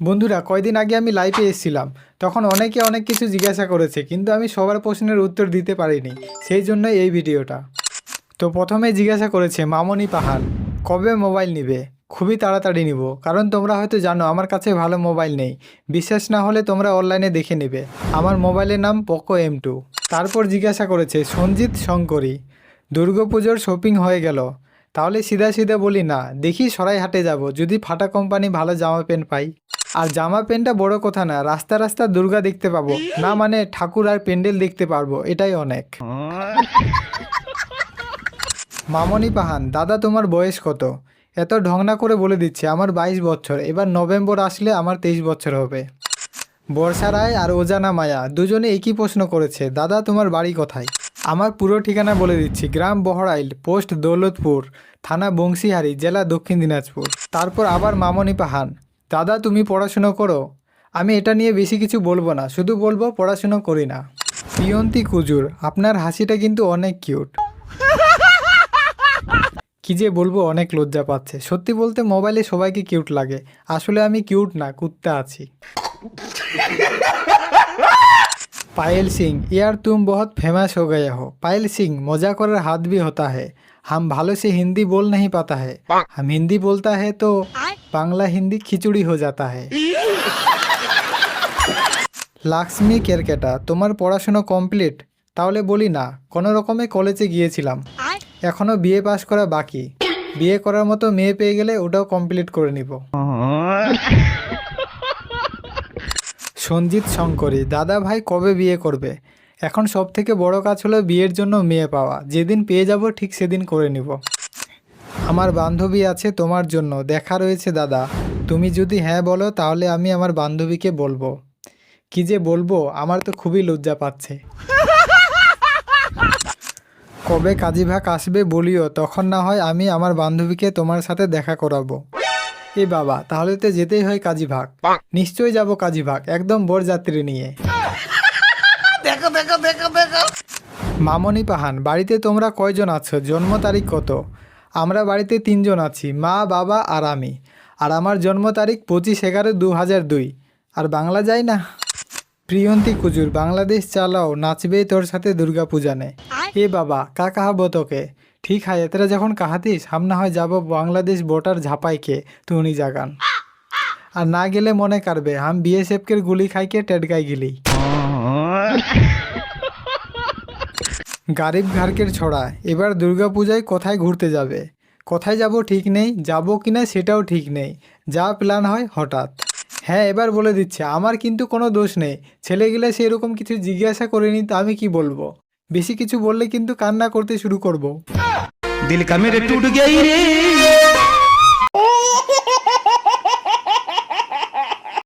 বন্ধুরা, কয়দিন আগে আমি লাইভে এসেছিলাম। তখন অনেকে অনেক কিছু জিজ্ঞাসা করেছে, কিন্তু আমি সবার প্রশ্নের উত্তর দিতে পারিনি। সেই জন্য এই ভিডিওটা। তো প্রথমে জিজ্ঞাসা করেছে মামনি পাহাড়, কবে মোবাইল নিবে? খুবই তাড়াতাড়ি নিব, কারণ তোমরা হয়তো জানো আমার কাছে ভালো মোবাইল নেই। বিশ্বাস না হলে তোমরা অনলাইনে দেখে নেবে। আমার মোবাইলের নাম পোকো M2। তারপর জিজ্ঞাসা করেছে সঞ্জিত শঙ্করী, দুর্গাপুজোর শপিং হয়ে গেল? তাহলে সিধা সিধা বলি না, দেখি সরাইহাটে যাব, যদি ফাটা কোম্পানি ভালো জামা প্যান্ট পাই। আর জামা প্যান্টটা বড় কথা না, রাস্তা রাস্তা দুর্গা দেখতে পাবো না, মানে ঠাকুর আর প্যান্ডেল দেখতে পারবো, এটাই অনেক। মামনি পাহান, দাদা তোমার বয়স কত? এত ঢংনা করে বলে দিচ্ছে আমার 22 বছর, এবার নভেম্বর আসলে আমার 23 বছর হবে। বর্ষা রায় আর ওজানা মায়া দুজনে একই প্রশ্ন করেছে, দাদা তোমার বাড়ি কোথায়? আমার পুরো ঠিকানা বলে দিচ্ছি, গ্রাম বহরাইল, পোস্ট দৌলতপুর, থানা বংশীহারি, জেলা দক্ষিণ দিনাজপুর। তারপর আবার মামনি পাহান, দাদা তুমি পড়াশুনো করো? আমি এটা নিয়ে বেশি কিছু বলবো না, শুধু বলবো পড়াশুনো করি না। প্রিয়ন্তী কুজুর, আপনার হাসিটা কিন্তু অনেক কিউট। কি যে বলবো, অনেক লজ্জা পাচ্ছে। সত্যি বলতে মোবাইলে সবাইকে কিউট লাগে, আসলে আমি কিউট না, কুত্তা আছি। पायल सिंह, यार तुम बहुत फेमस हो गए हो। पायल सिंह, मजाक और हाथ भी होता है। हम भालो से हिंदी बोल नहीं पाता है। हम हिंदी बोलता है तो बांग्ला हिंदी खिचड़ी हो जाता है। লাক্সমি কেরকেটা, তোমার পড়াশোনা কমপ্লিট? তাহলে বলি না, কোনো রকমে কলেজে গিয়েছিলাম, এখনও বিএ পাস করা বাকি। বিয়ে করার মতো মেয়ে পেয়ে গেলে ওটাও কমপ্লিট করে নিব। সঞ্জিত শঙ্করী, দাদা ভাই কবে বিয়ে করবে? এখন সব থেকে বড় কাজ হলো বিয়ের জন্য মেয়ে পাওয়া, যেদিন পেয়ে যাব ঠিক সেদিন করে নিব। আমার বান্ধবী আছে তোমার জন্য, দেখা রয়েছে দাদা। তুমি যদি হ্যাঁ বলো তাহলে আমি আমার বান্ধবীকে বলবো। কি যে বলবো, আমার তো খুবই লজ্জা পাচ্ছে। কবে কাজীভাগ আসবে বলিও, তখন না হয় আমি আমার বান্ধবীকে তোমার সাথে দেখা করাবো। এ বাবা, তাহলে তো যেতেই হয় কাজীভাগ। নিশ্চয়ই যাব কাজীভাগ, একদম বরযাত্রী নিয়ে। দেখো দেখো দেখো দেখো। মামনি পাহান, বাড়িতে তোমরা কয়জন আছো? জন্ম তারিখ কত? আমরা বাড়িতে 3 জন আছি, মা বাবা আর আমি। আর আমার জন্ম তারিখ 25/11/2002। আর বাংলা যায় না। প্রিয়ন্তী কুজুর, বাংলাদেশ চালাও, নাচবে তোর সাথে দুর্গা পূজা নে। এ বাবা, কা কাহাবো তোকে? ঠিক হয়, এতরা যখন কাহাতিস, হাম না হয় যাবো বাংলাদেশ ভোটার ঝাপাইকে তুনি জাগান। আর না গেলে মনে করবে হাম বিএসএফ-কে গুলি খাইকে টেটকাই গিলি। গারিব ঘাড়কের ছড়া, এবার দুর্গাপূজায় কোথায় ঘুরতে যাবে? কোথায় যাব ঠিক নেই, যাব কিনা সেটাও ঠিক নেই, যা প্ল্যান হয় হঠাৎ। হ্যাঁ, এবার বলে দিচ্ছে, আমার কিন্তু কোনো দোষ নেই। ছেলেগুলো সেরকম কিছু জিজ্ঞাসা করেনি, তা আমি কি বলবো? বেশি কিছু বললে কিন্তু কান্না করতে শুরু করব। दिल का मेरे टूट गई रे।